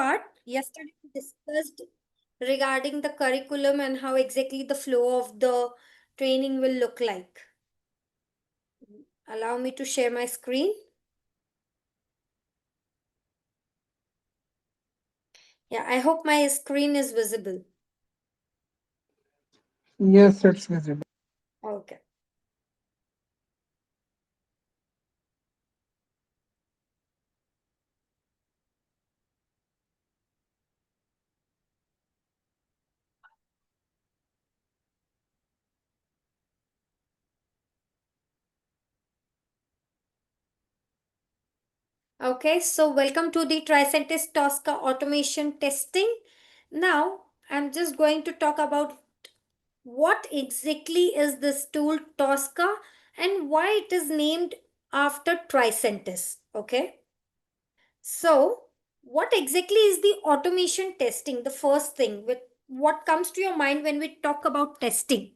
part, yesterday we discussed regarding the curriculum and how exactly the flow of the training will look like. Allow me to share my screen. Yeah, I hope my screen is visible. Yes, it's visible. Okay. Okay, so welcome to the Triscientist Tosca Automation Testing. Now, I'm just going to talk about what exactly is this tool Tosca and why it is named after Tricentis. Okay. So, what exactly is the automation testing? The first thing with what comes to your mind when we talk about testing.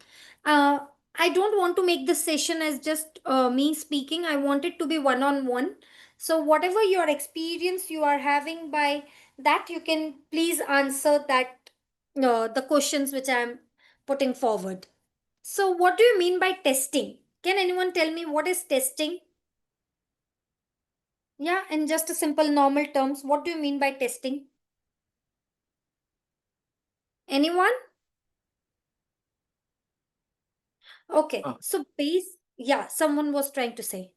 Uh, I don't want to make this session as just me speaking. I want it to be one on one. So, whatever your experience you are having by that, you can please answer that the questions which I am putting forward. So, what do you mean by testing? Can anyone tell me what is testing? Yeah, in just a simple normal terms, what do you mean by testing? Anyone? Okay, Uh, so yeah, someone was trying to say.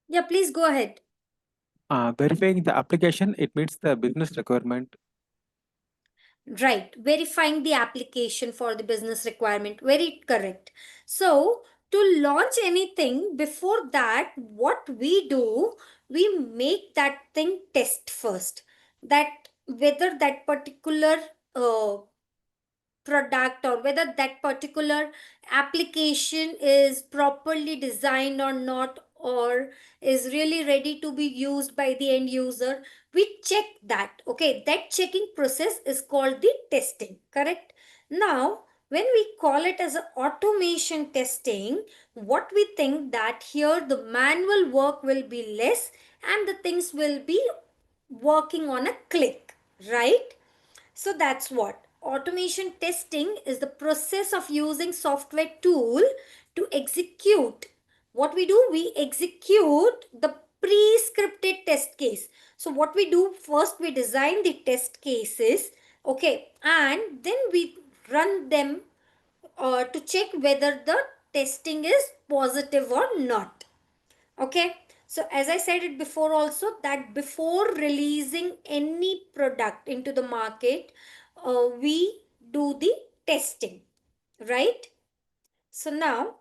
Yeah, please go ahead. Verifying the application, it meets the business requirement. Right, verifying the application for the business requirement. Very correct. So, to launch anything, before that, what we do, we make that thing test first. That whether that particular uh, product or whether that particular application is properly designed or not, or is really ready to be used by the end user, we check that. Okay, that checking process is called the testing. Correct. Now, when we call it as a automation testing, what we think that here the manual work will be less and the things will be working on a click, right? So that's what automation testing is, the process of using software tool to execute. What we do, we execute the pre-scripted test case. So what we do first, we design the test cases, okay, and then we run them to check whether the testing is positive or not. Okay, so as I said it before also, that before releasing any product into the market, we do the testing, right? So now,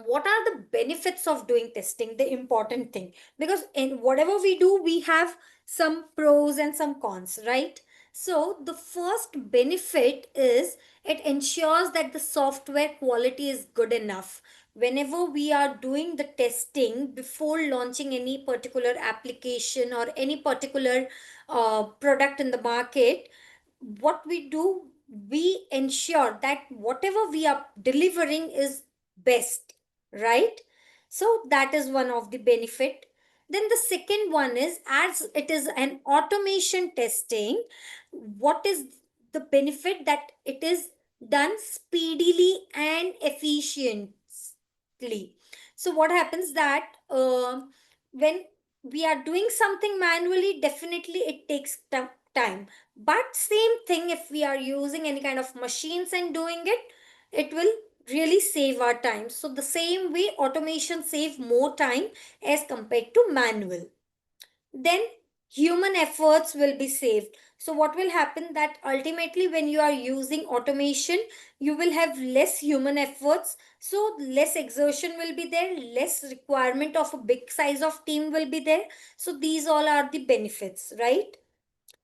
what are the benefits of doing testing? The important thing, because in whatever we do, we have some pros and some cons, right? So the first benefit is it ensures that the software quality is good enough. Whenever we are doing the testing before launching any particular application or any particular product in the market, what we do, we ensure that whatever we are delivering is best, right? So that is one of the benefit. Then the second one is, as it is an automation testing, what is the benefit? That it is done speedily and efficiently. So what happens that when we are doing something manually, definitely it takes time. But same thing, if we are using any kind of machines and doing it, it will really save our time. So the same way automation save more time as compared to manual. Then human efforts will be saved. So what will happen, that ultimately when you are using automation, you will have less human efforts, so less exertion will be there, less requirement of a big size of team will be there. So these all are the benefits, right?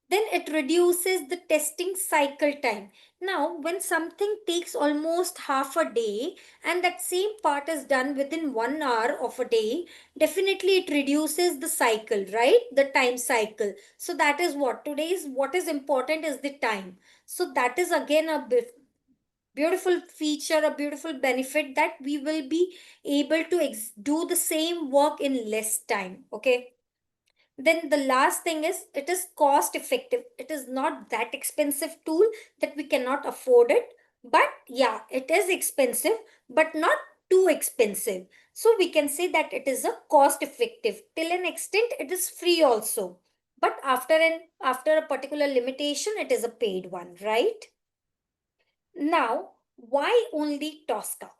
Then it reduces the testing cycle time. Now, when something takes almost half a day and that same part is done within 1 hour of a day, definitely it reduces the cycle, right? The time cycle. So that is what today's what is important is the time. So that is again a beautiful feature, a beautiful benefit, that we will be able to do the same work in less time. Okay. Then the last thing is it is cost effective. It is not that expensive tool that we cannot afford it. But yeah, it is expensive, but not too expensive. So we can say that it is a cost effective. Till an extent, it is free also. But after a particular limitation, it is a paid one, right? Now, why only Tosca?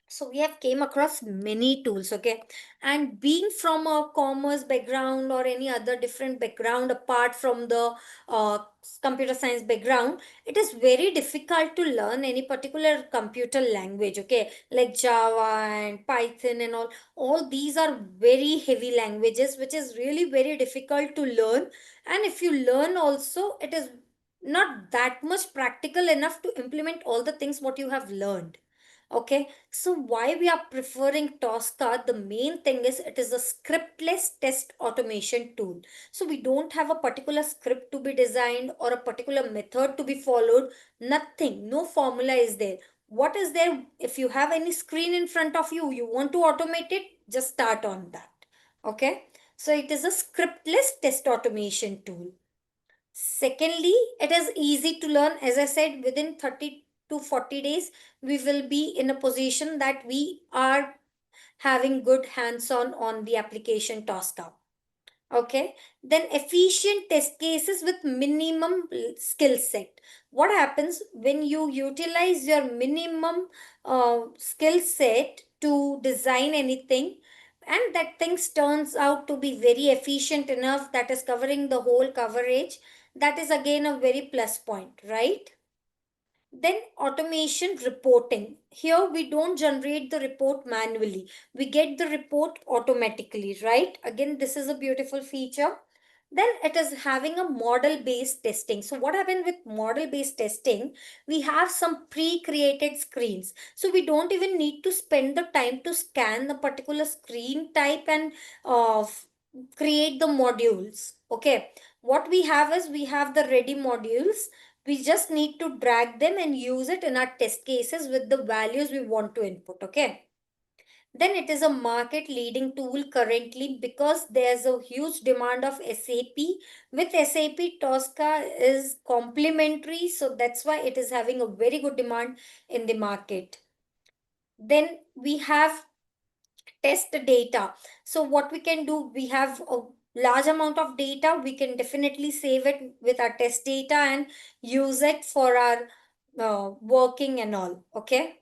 So we have came across many tools, okay, and being from a commerce background or any other different background apart from the uh, computer science background, it is very difficult to learn any particular computer language, okay, like Java and Python and all these are very heavy languages which is really very difficult to learn. And if you learn also, it is not that much practical enough to implement all the things what you have learned. Okay, so why we are preferring Tosca? The main thing is it is a scriptless test automation tool. So we don't have a particular script to be designed or a particular method to be followed. Nothing, no formula is there. What is there? If you have any screen in front of you, you want to automate it, just start on that. Okay, so it is a scriptless test automation tool. Secondly, it is easy to learn. As I said, within 30 to 40 days, we will be in a position that we are having good hands on the application Tosca. Okay, then efficient test cases with minimum skill set. What happens when you utilize your minimum skill set to design anything, and that things turns out to be very efficient enough that is covering the whole coverage? That is again a very plus point, right? Then automation reporting. Here we don't generate the report manually. We get the report automatically, right? Again, this is a beautiful feature. Then it is having a model based testing. So what happened with model based testing? We have some pre-created screens. So we don't even need to spend the time to scan the particular screen type and create the modules. Okay. What we have is we have the ready modules. We just need to drag them and use it in our test cases with the values we want to input. Okay, then it is a market leading tool currently because there's a huge demand of SAP. With SAP, Tosca is complementary, so that's why it is having a very good demand in the market. Then we have test data. So what we can do, we have a large amount of data, we can definitely save it with our test data and use it for our working and all. Okay,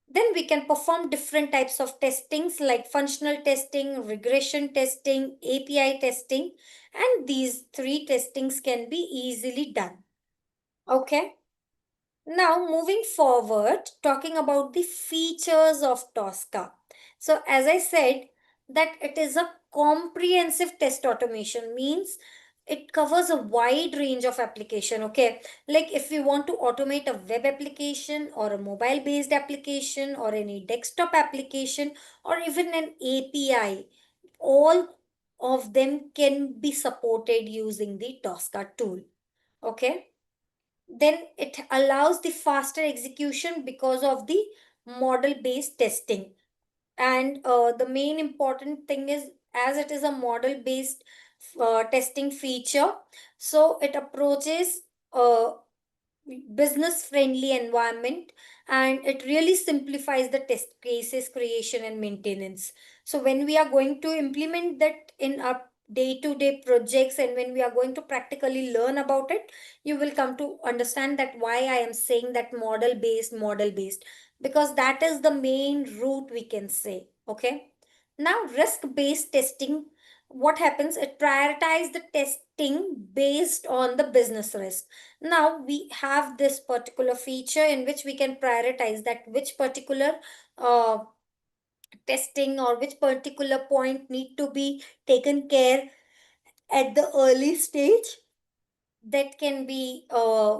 then we can perform different types of testings like functional testing, regression testing, API testing, and these three testings can be easily done. Okay, now, moving forward, talking about the features of Tosca. So, as I said, that it is a comprehensive test automation, means it covers a wide range of application. Okay, like if we want to automate a web application or a mobile based application or any desktop application or even an API, all of them can be supported using the Tosca tool. Okay, then it allows the faster execution because of the model based testing. And the main important thing is, as it is a model based testing feature, so it approaches uh, business friendly environment, and it really simplifies the test cases creation and maintenance. So when we are going to implement that in our day to day projects and when we are going to practically learn about it, you will come to understand that why I am saying that model based, because that is the main route we can say. Okay, now risk based testing. What happens, it prioritizes the testing based on the business risk. Now we have this particular feature in which we can prioritize that which particular uh, testing or which particular point need to be taken care at the early stage, that can be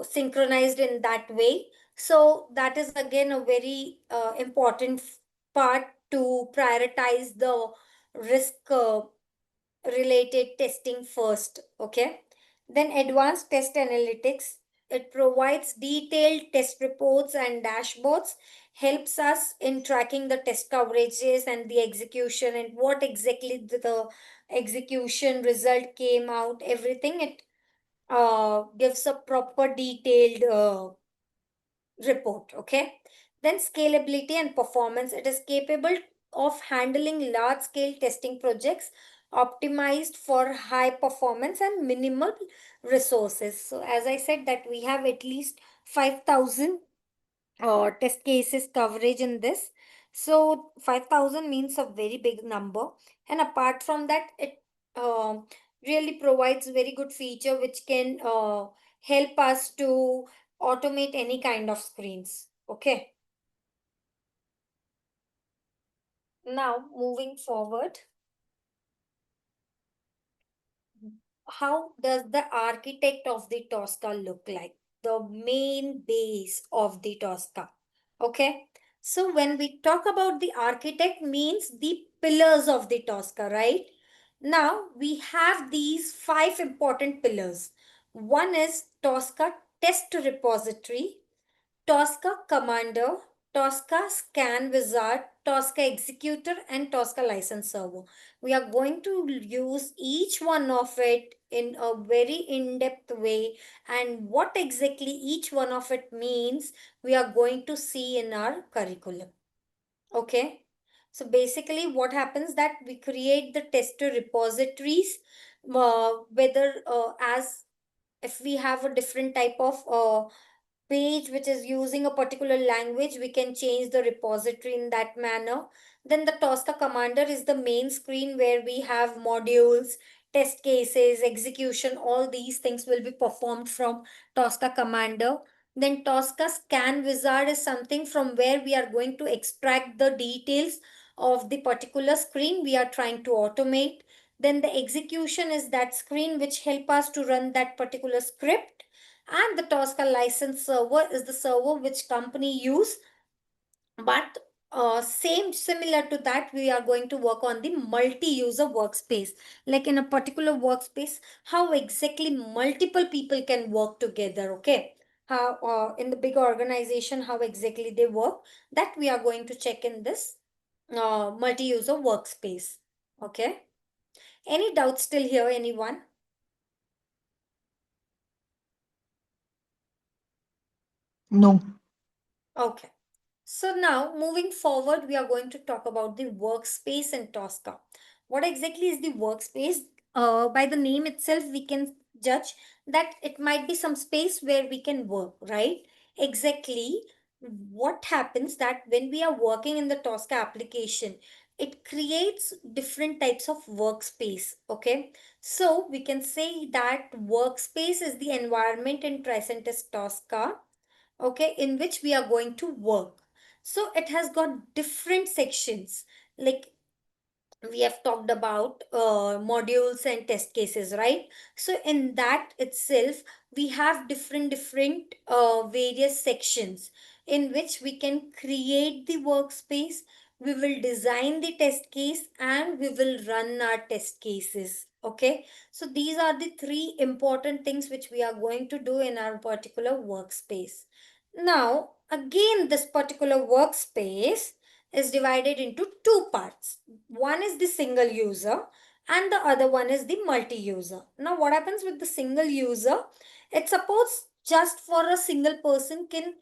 synchronized in that way. So that is again a very important part to prioritize the risk related testing first. Okay, then advanced test analytics. It provides detailed test reports and dashboards, helps us in tracking the test coverages and the execution and what exactly the execution, result came out, everything. It gives a proper detailed report. Okay. Then scalability and performance. It is capable of handling large scale testing projects optimized for high performance and minimal resources. So as I said that we have at least 5,000 test cases coverage in this. So 5,000 means a very big number. And apart from that, it really provides very good feature which can help us to automate any kind of screens. Okay. Now moving forward, how does the architect of the Tosca look like? The main base of the Tosca. Okay. So when we talk about the architect means the pillars of the Tosca, right? Now we have these five important pillars. One is Tosca test repository, Tosca Commander, Tosca Scan Wizard, Tosca Executor, and Tosca License Server. We are going to use each one of it in a very in-depth way, and what exactly each one of it means, we are going to see in our curriculum. Okay. So basically what happens that we create the tester repositories, whether as if we have a different type of page which is using a particular language, we can change the repository in that manner. Then the Tosca Commander is the main screen where we have modules, test cases, execution, all these things will be performed from Tosca Commander. Then Tosca Scan Wizard is something from where we are going to extract the details of the particular screen we are trying to automate. Then the execution is that screen which help us to run that particular script, and the Tosca license server is the server which company use. But same similar to that, we are going to work on the multi-user workspace. Like in a particular workspace, how exactly multiple people can work together. Okay, how in the big organization, how exactly they work, that we are going to check in this multi-user workspace. Okay, any doubts still here, anyone? No. Okay. So now moving forward, we are going to talk about the workspace in Tosca. What exactly is the workspace? By the name itself, we can judge that it might be some space where we can work, right? Exactly what happens that when we are working in the Tosca application, it creates different types of workspace. Okay. So we can say that workspace is the environment in Tricentis Tosca, okay, in which we are going to work. So it has got different sections. Like we have talked about modules and test cases, right? So in that itself, we have different various sections in which we can create the workspace, we will design the test case, and we will run our test cases. Okay, so these are the three important things which we are going to do in our particular workspace. Now again, this particular workspace is divided into two parts. One is the single user and the other one is the multi-user. Now what happens with the single user? It's suppose just for a single person can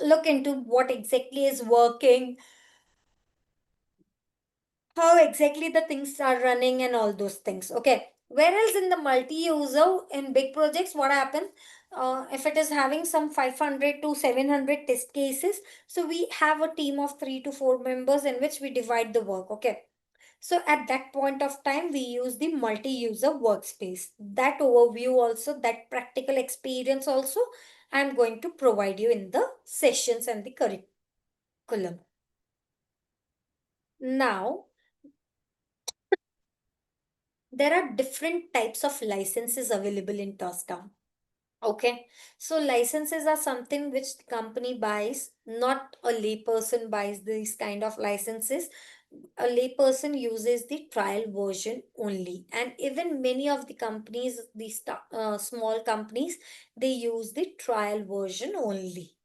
look into what exactly is working, how exactly the things are running and all those things. Okay. Whereas in the multi-user in big projects, what happens? If it is having some 500 to 700 test cases, so we have a team of 3 to 4 members in which we divide the work. Okay. So at that point of time, we use the multi-user workspace. That overview also, that practical experience also, I'm going to provide you in the sessions and the curriculum. Now, there are different types of licenses available in Tosca. Okay, so licenses are something which the company buys, not a layperson buys these kind of licenses. A layperson uses the trial version only, and even many of the companies, these small companies, they use the trial version only.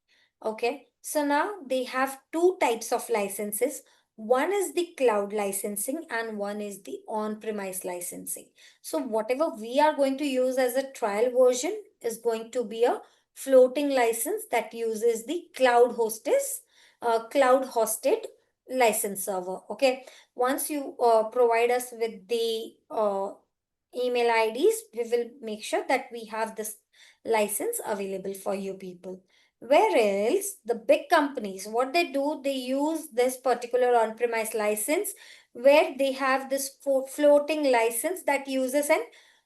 Okay, so now they have two types of licenses. One is the cloud licensing and one is the on-premise licensing. So whatever we are going to use as a trial version is going to be a floating license that uses the cloud hosted license server. Okay. Once you provide us with the email IDs, we will make sure that we have this license available for you people. Whereas the big companies, what they do, they use this particular on-premise license where they have this floating license that uses an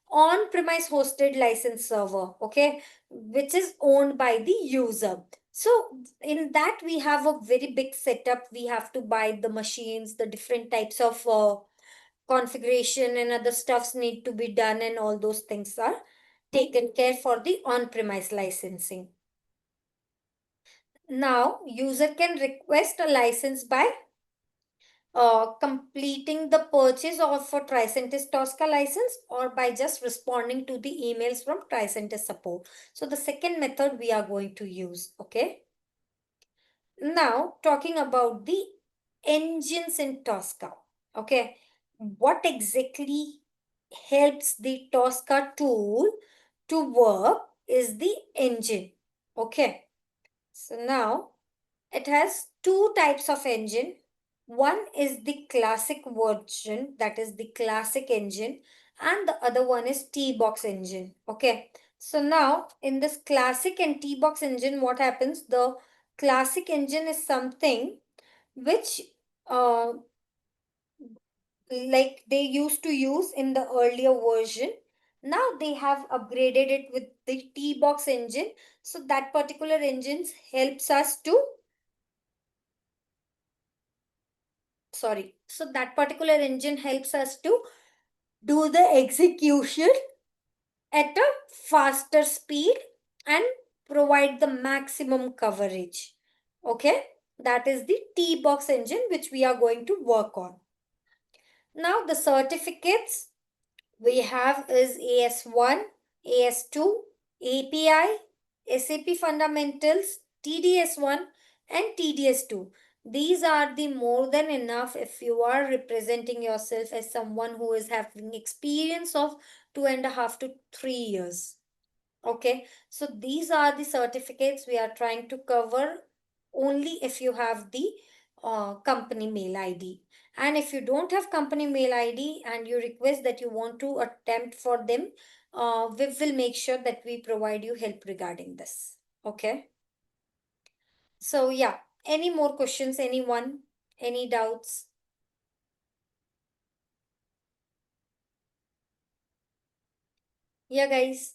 on-premise hosted license server, okay, which is owned by the user. So in that we have a very big setup. We have to buy the machines, the different types of configuration and other stuffs need to be done, and all those things are taken care for the on-premise licensing. Now, user can request a license by completing the purchase of a Tricentis Tosca license or by just responding to the emails from Tricentis support. So the second method we are going to use, okay? Now, talking about the engines in Tosca, okay? What exactly helps the Tosca tool to work is the engine, okay? So now, it has two types of engine. One is the classic version, that is the classic engine, and the other one is T-box engine. Okay. So now in this classic and T-box engine, what happens? The classic engine is something which uh, like they used to use in the earlier version. Now they have upgraded it with the T-box engine. So that particular engine helps us to so that particular engine helps us to do the execution at a faster speed and provide the maximum coverage. Okay, that is the T-box engine which we are going to work on. Now the certificates we have is AS1, AS2, API, SAP Fundamentals, TDS1 and TDS2. These are the more than enough if you are representing yourself as someone who is having experience of 2.5 to 3 years. Okay, so these are the certificates we are trying to cover only if you have the company mail ID. And if you don't have company mail ID and you request that you want to attempt for them, we will make sure that we provide you help regarding this. Okay. So yeah, any more questions? Anyone? Any doubts? Yeah, guys.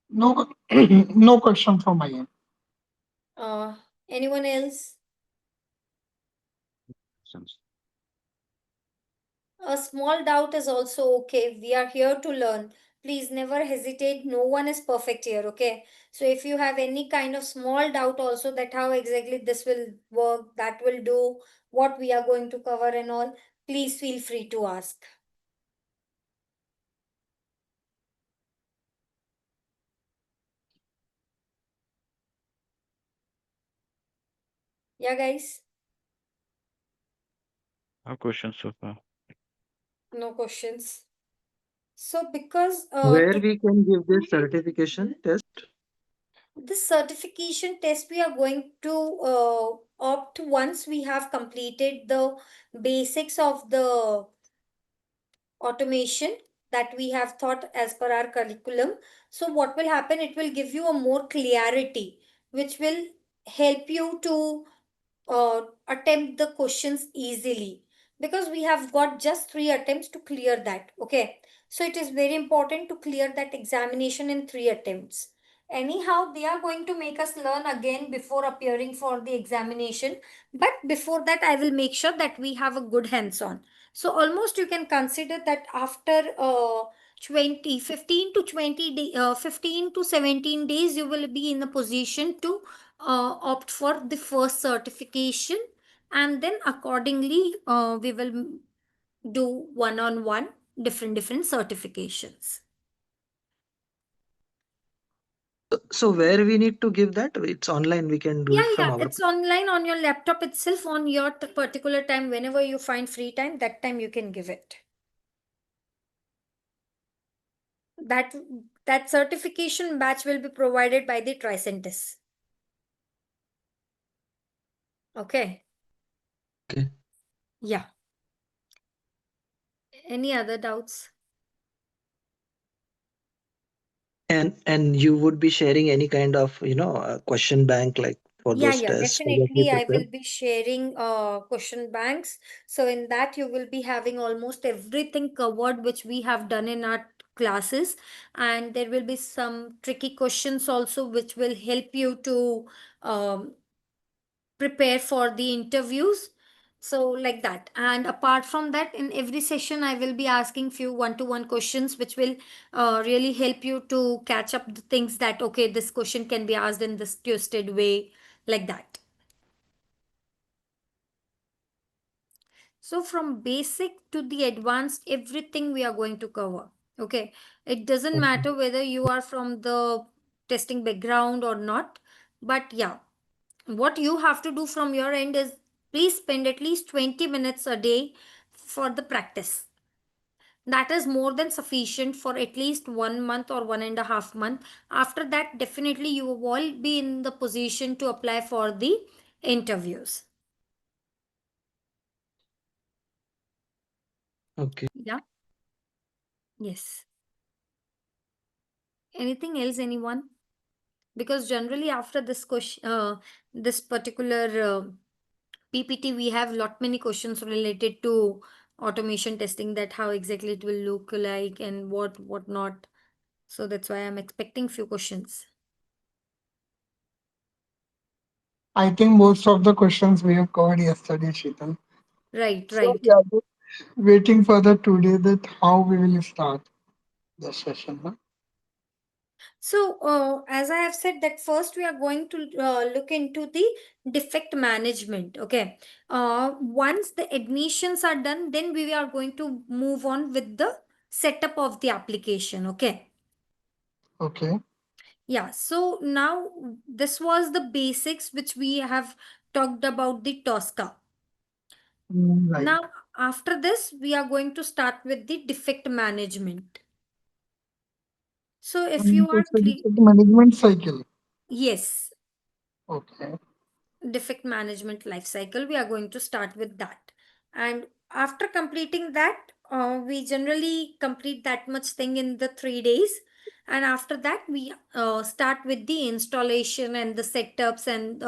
No, no question from my end. Uh, Anyone else? A small doubt is also okay. We are here to learn. Please never hesitate. No one is perfect here, okay? So if you have any kind of small doubt also that how exactly this will work, that will do, what we are going to cover and all, please feel free to ask. Yeah, guys? No questions so far. No questions. So because Where we can give this certification test? this certification test we are going to opt once we have completed the basics of the automation that we have thought as per our curriculum. So what will happen? It will give you a more clarity, which will help you to attempt the questions easily, because we have got just 3 attempts to clear that. Okay, so it is very important to clear that examination in 3 attempts. Anyhow, they are going to make us learn again before appearing for the examination, but before that I will make sure that we have a good hands on. So almost you can consider that after 15 to 15 to 17 days you will be in a position to opt for the first certification, and then accordingly we will do one on one different certifications. So where we need to give that? It's online. We can do Yeah, it from yeah, our. it's online on your laptop itself on your particular time. Whenever you find free time, that time you can give it. That that certification batch will be provided by the Tricentis. Okay. Okay. Yeah. Any other doubts? And you would be sharing any kind of question bank like for Yeah, those yeah, tests for the definitely. I will prepared. be sharing question banks. So in that you will be having almost everything covered which we have done in our classes, and there will be some tricky questions also which will help you to um, prepare for the interviews, so like that. And apart from that, in every session I will be asking few one-to-one questions which will really help you to catch up the things that okay, this question can be asked in this twisted way, like that. So from basic to the advanced, everything we are going to cover. Okay, it doesn't Okay. matter whether you are from the testing background or not, but yeah, what you have to do from your end is please spend at least 20 minutes a day for the practice. That is more than sufficient for at least 1 month or 1.5 months. After that, definitely you will all be in the position to apply for the interviews. Okay. Yeah. Yes. Anything else, anyone? Because generally after this question, this particular PPT, we have lot many questions related to automation testing, that how exactly it will look like and what not. So that's why I'm expecting few questions. I think most of the questions we have covered yesterday, Sheetal. Right, So right. we are just waiting for the today that how we will start the session. Huh? So as I have said that first we are going to look into the defect management. Okay. Once the admissions are done, then we are going to move on with the setup of the application. Okay. Okay. Yeah, so now this was the basics which we have talked about the Tosca. Right. Now, after this, we are going to start with the defect management. So, if you are It's a defect management cycle. yes, Okay. defect management life cycle, we are going to start with that. And after completing that, we generally complete that much thing in the 3 days. And after that, we start with the installation and the setups, and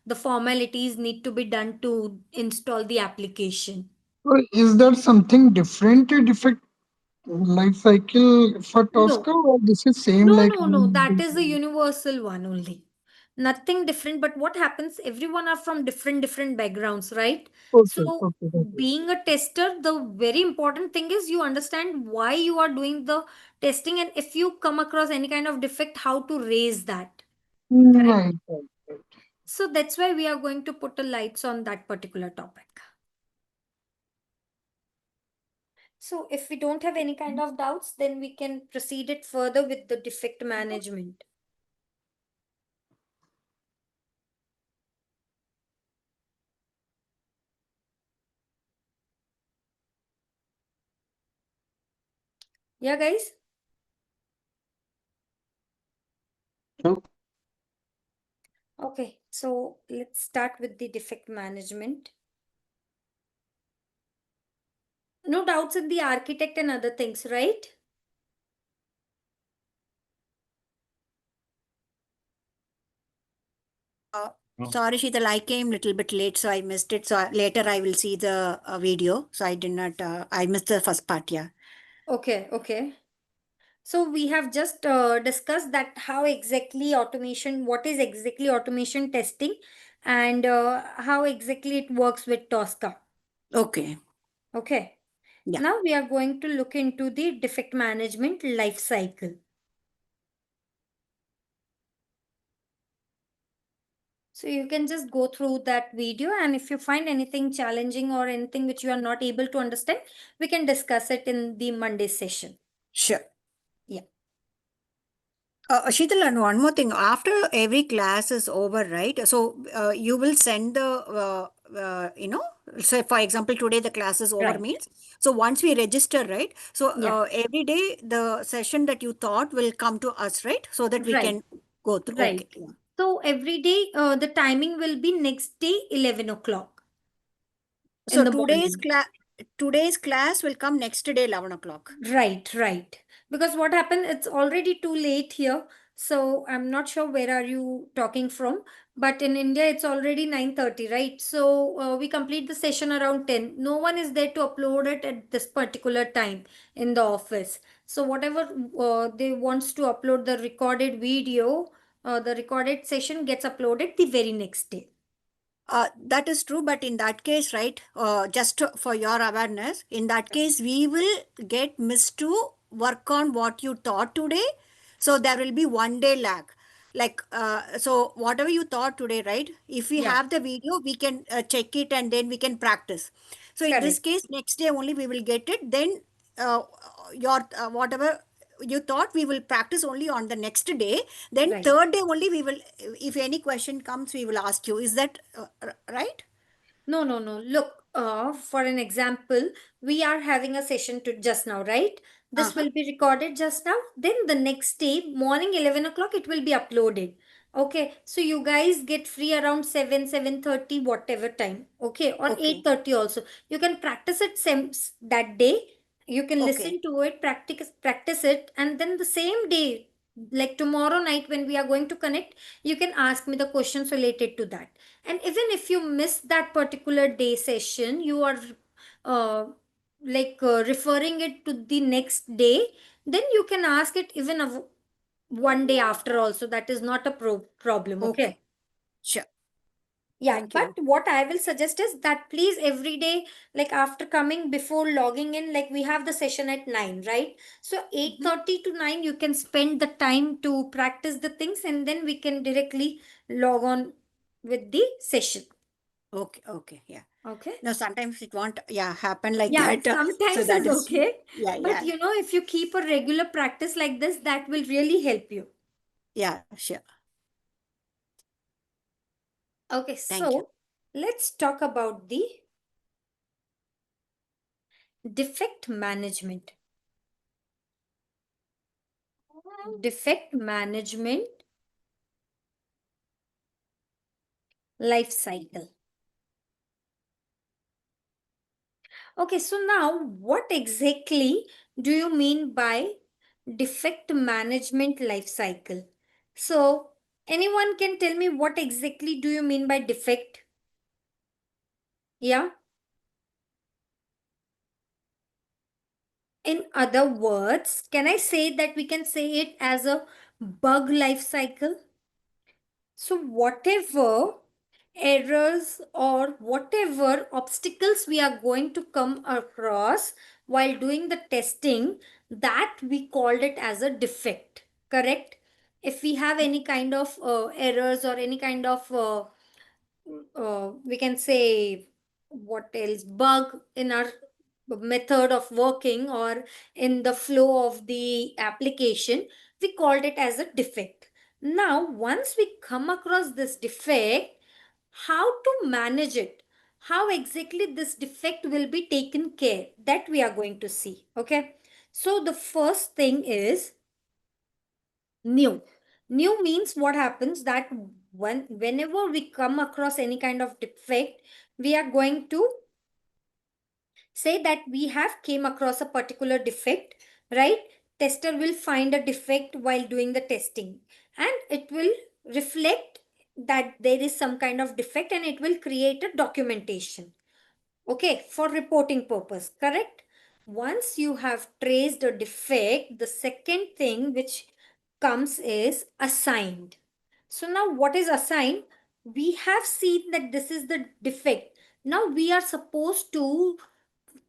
the formalities need to be done to install the application. So is there something different defect life cycle for Tosca No, or this is same no, like no, no. That is a universal one only. Nothing different. But what happens? Everyone are from different backgrounds, right? okay, So, okay, okay. being a tester, the very important thing is you understand why you are doing the testing, and if you come across any kind of defect, how to raise that. Correct. Right, right, right. So that's why we are going to put a lights on that particular topic. So if we don't have any kind of doubts, then we can proceed it further with the defect management. Yeah, guys. No. Okay, so let's start with the defect management. No doubts in the architect and other things, right? Uh, Sorry, Sheetal, I came little bit late, so I missed it. So later I will see the video. So I did not, I missed the first part, yeah. Okay, okay. So we have just discussed that how exactly automation, what is exactly automation testing, and how exactly it works with Tosca. Okay, Okay. yeah, Now we are going to look into the defect management life cycle. So you can just go through that video, and if you find anything challenging or anything which you are not able to understand, we can discuss it in the Monday session. sure. Yeah. Sheetal, and one more thing. After every class is over, right? So you will send so for example, today the class is over Right. means. So once we register, right? So Yeah. every day the session that you thought will come to us, right? So that we Right. can go through. Right. Okay. Yeah. So every day, the timing will be next day, 11 o'clock in So the morning. today's class will come next day, 11 o'clock. Right, right. Because what happened, it's already too late here. So I'm not sure where are you talking from, but in India it's already 9:30, right? So we complete the session around 10. No one is there to upload it at this particular time in the office. So whatever they wants to upload the recorded video, the recorded session gets uploaded the very next day. That is true, but in that case, right, for your awareness, in that case, we will get missed to work on what you taught today. So there will be 1 day lag. Like, so whatever you taught today, right? If we Yeah, have the video, we can check it and then we can practice. So in this correct. case, next day only we will get it. Then uh, your whatever you thought we will practice only on the next day, then Right. third day only we will, if any question comes, we will ask you. Is that right? No, no, no. Look, for an example, we are having a session to just now, right? This Uh-huh. will be recorded just now. Then the next day, morning 11 o'clock, it will be uploaded. Okay, so you guys get free around 7, 7:30, whatever time. Okay, or Okay. 8:30 also. You can practice it that day. You can Okay. listen to it, practice it, and then the same day, like tomorrow night when we are going to connect, you can ask me the questions related to that. And even if you miss that particular day session, you are uh, referring it to the next day, then you can ask it even one day after also. That is not a problem. Okay. Okay. Sure. Yeah, Thank but you. what I will suggest is that please every day, like after coming before logging in, like we have the session at 9, right? So Mhm. 8:30 to 9, you can spend the time to practice the things, and then we can directly log on with the session. Okay. Okay. Yeah. Okay. No, sometimes it won't, yeah, happen like Yeah, that. So sometimes that is is, okay. yeah, But yeah, if you keep a regular practice like this, that will really help you. yeah, sure. Okay, Thank you. so let's talk about the defect management. Defect management life cycle. Okay, so now what exactly do you mean by defect management life cycle? So, anyone can tell me what exactly do you mean by defect? Yeah. In other words, can I say that we can say it as a bug life cycle? So, whatever errors or whatever obstacles we are going to come across while doing the testing, that we called it as a defect, correct? If we have any kind of errors or any kind of we can say what else, bug in our method of working or in the flow of the application, we called it as a defect. Now once we come across this defect, how to manage it, how exactly this defect will be taken care, that we are going to see. Okay, so the first thing is new. New means what happens that whenever we come across any kind of defect, we are going to say that we have came across a particular defect, right? Tester will find a defect while doing the testing, and it will reflect that there is some kind of defect, and it will create a documentation, okay, for reporting purpose, correct? Once you have traced a defect, the second thing which comes is assigned. So now what is assigned? We have seen that this is the defect. Now we are supposed to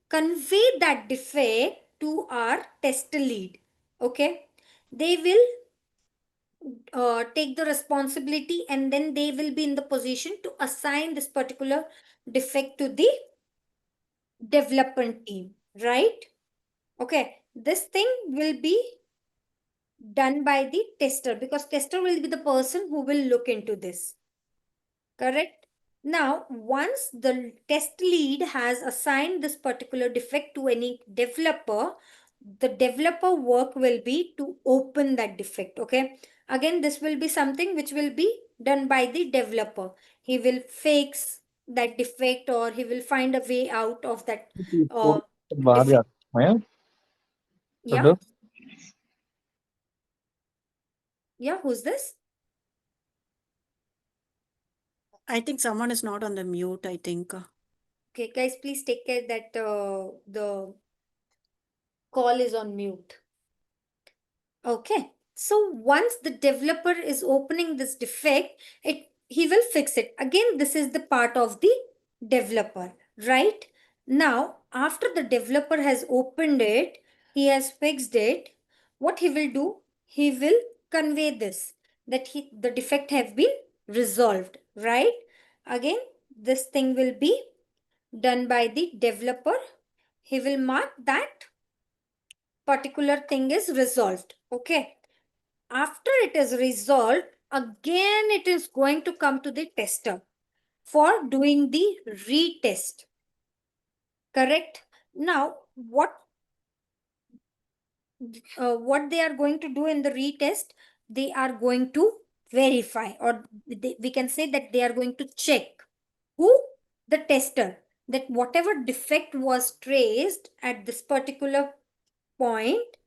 convey that defect to our test lead. Okay, they will take the responsibility, and then they will be in the position to assign this particular defect to the development team, right? Okay, this thing will be done by the tester, because tester will be the person who will look into this. Correct? Now, once the test lead has assigned this particular defect to any developer, the developer work will be to open that defect. Okay. Again, this will be something which will be done by the developer. He will fix that defect, or he will find a way out of that uh, बाहर जा defect. सकते हैं Yeah. Hello Yeah. Who's this? I think someone is not on the mute, I think. Okay, guys, please take care that the call is on mute. Okay. So once the developer is opening this defect, he will fix it. Again, this is the part of the developer, right? Now, after the developer has opened it, he has fixed it, what he will do? He will convey this, that the defect have been resolved, right? Again, this thing will be done by the developer. He will mark that particular thing is resolved. Okay. After it is resolved, again it is going to come to the tester for doing the retest. Correct? Now, what they are going to do in the retest, they are going to verify, or we can say that they are going to check who, the tester, that whatever defect was traced at this particular point,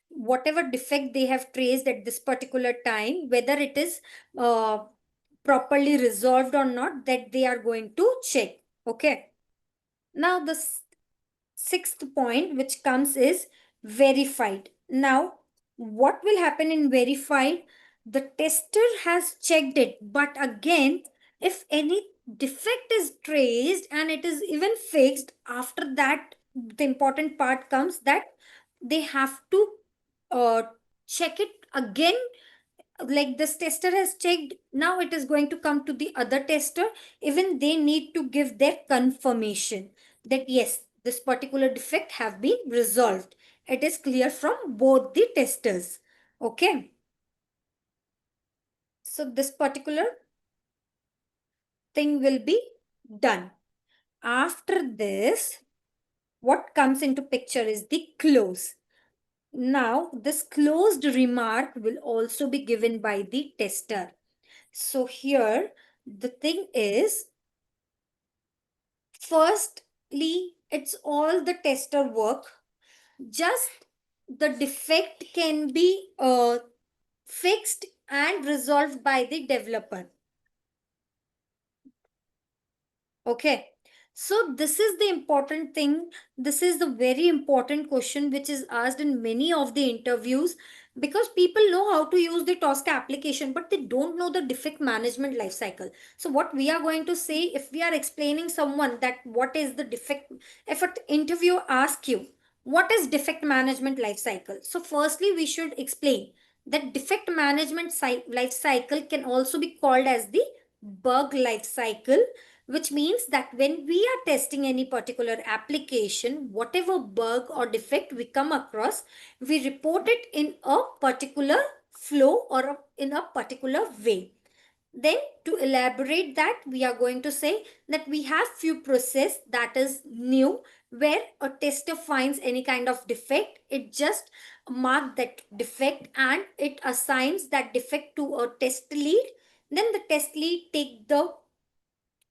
whatever defect they have traced at this particular time, whether it is properly resolved or not, that they are going to check. Okay. Now the sixth point which comes is verified. Now, what will happen in verified? The tester has checked it, but again, if any defect is traced and it is even fixed, after that, the important part comes that they have to uh, check it again. Like this tester has checked, now it is going to come to the other tester. Even they need to give their confirmation that yes, this particular defect have been resolved. It is clear from both the testers. Okay. So this particular thing will be done. After this, what comes into picture is the close. Now, this closed remark will also be given by the tester. So here, the thing is, firstly, it's all the tester work. Just the defect can be fixed and resolved by the developer. Okay. So this is the important thing. This is the very important question which is asked in many of the interviews, because people know how to use the Tosca application, but they don't know the defect management lifecycle. So what we are going to say, if we are explaining someone that what is the defect, if an interviewer asks you, what is defect management lifecycle? So firstly, we should explain that defect management lifecycle can also be called as the bug lifecycle, which means that when we are testing any particular application, whatever bug or defect we come across, we report it in a particular flow or in a particular way. Then to elaborate that, we are going to say that we have few process that is new, where a tester finds any kind of defect, it just mark that defect and it assigns that defect to a test lead. Then the test lead take the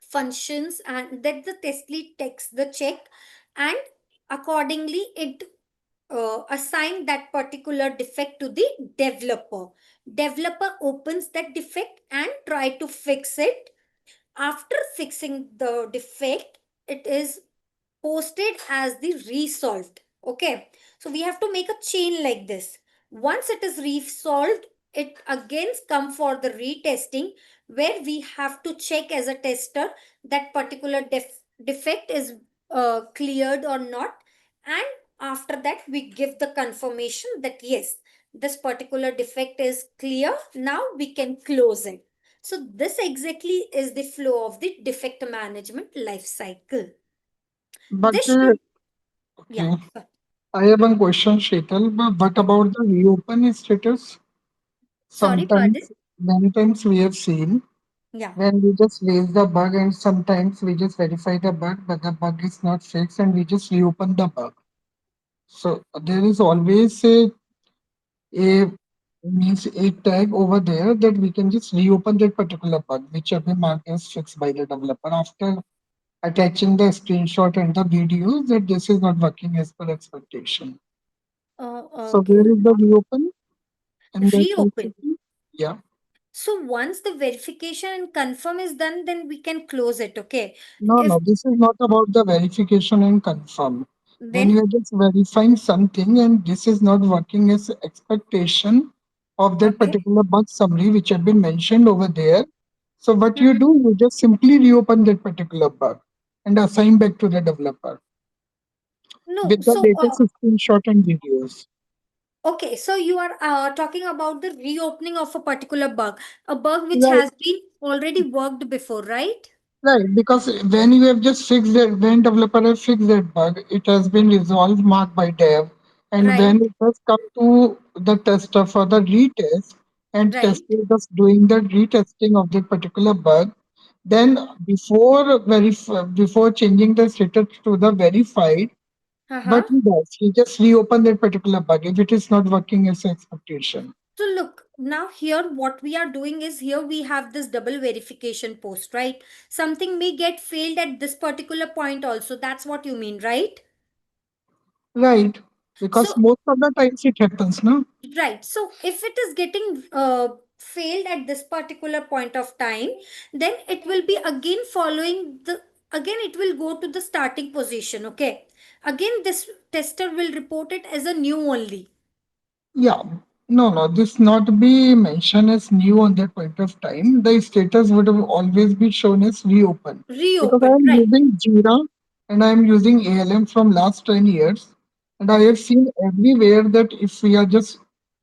functions and that the test lead takes the check, and accordingly it assign that particular defect to the developer. Developer opens that defect and try to fix it. After fixing the defect, it is posted as the resolved. Okay. So we have to make a chain like this. Once it is resolved, it again come for the retesting, where we have to check as a tester that particular defect is cleared or not. And after that, we give the confirmation that yes, this particular defect is clear. Now we can close it. So this exactly is the flow of the defect management life cycle. But This should, okay, yeah. I have one question, Sheetal. But what about the reopen status? Sorry, pardon? Sometimes, many times we have seen Yeah. when we just raise the bug, and sometimes we just verify the bug, but the bug is not fixed, and we just reopen the bug. So there is always a means a tag over there that we can just reopen that particular bug, which have been marked as fixed by the developer after attaching the screenshot and the videos that this is not working as per expectation. So Okay. where is the reopen in that Reopen. facility? Yeah. So once the verification and confirm is done, then we can close it. Okay. No, If no, this is not about the verification and confirm. When then, you are just verifying something and this is not working as expectation of that okay. particular bug summary which have been mentioned over there. So what you Mhm. do, you just simply reopen that particular bug and assign back to the developer No. with the So, latest screenshot and videos. okay. So you are talking about the reopening of a particular bug, a bug which Right. has been already worked before, right? Right, because when you have just fixed that, when developer has fixed that bug, it has been resolved, marked by dev. And when Right. it has come to the tester for the retest, and tester Right. is just doing the retesting of that particular bug, then before changing the status to the verified, Uh-huh. what he does, he just reopen that particular bug if it is not working as expectation. So look, now here what we are doing is here we have this double verification post, right? Something may get failed at this particular point also. That's what you mean, right? Right, because So most of the times it happens, no? right. So if it is getting failed at this particular point of time, then it will be again following the again it will go to the starting position. Okay. Again, this tester will report it as a new only. Yeah, no, no, this not be mentioned as new on that point of time. The status would have always be shown as reopen because I Reopened. am Right. using Jira and I am using ALM from last 10 years. And I have seen everywhere that if we are just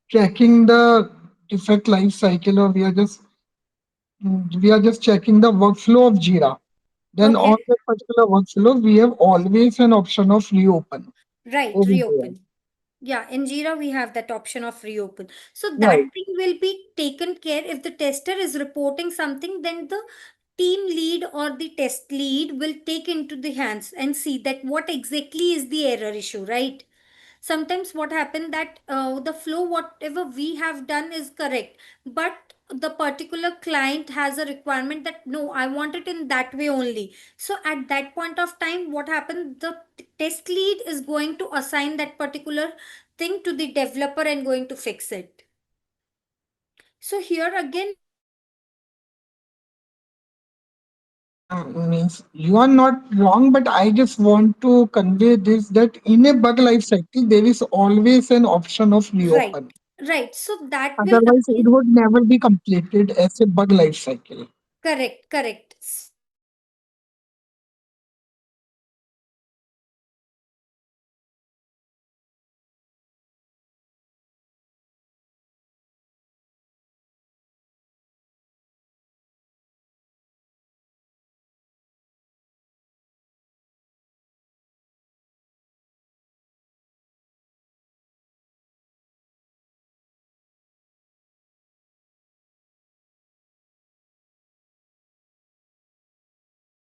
tracking the defect life cycle or we are just checking the workflow of Jira, then Okay. on that particular workflow, we have always an option of reopen Right. over there. Reopen. Yeah, in Jira we have that option of reopen. So Right. that thing will be taken care if the tester is reporting something, then the team lead or the test lead will take into the hands and see that what exactly is the error issue, right? Sometimes what happened that the flow whatever we have done is correct, but the particular client has a requirement that no, I want it in that way only. So at that point of time what happened, the test lead is going to assign that particular thing to the developer and going to fix it. So here again, Means you are not wrong, but I just want to convey this that in a bug life cycle, there is always an option of right, reopen. right, so that will Otherwise, it again, would never be completed as a bug life cycle. correct, correct.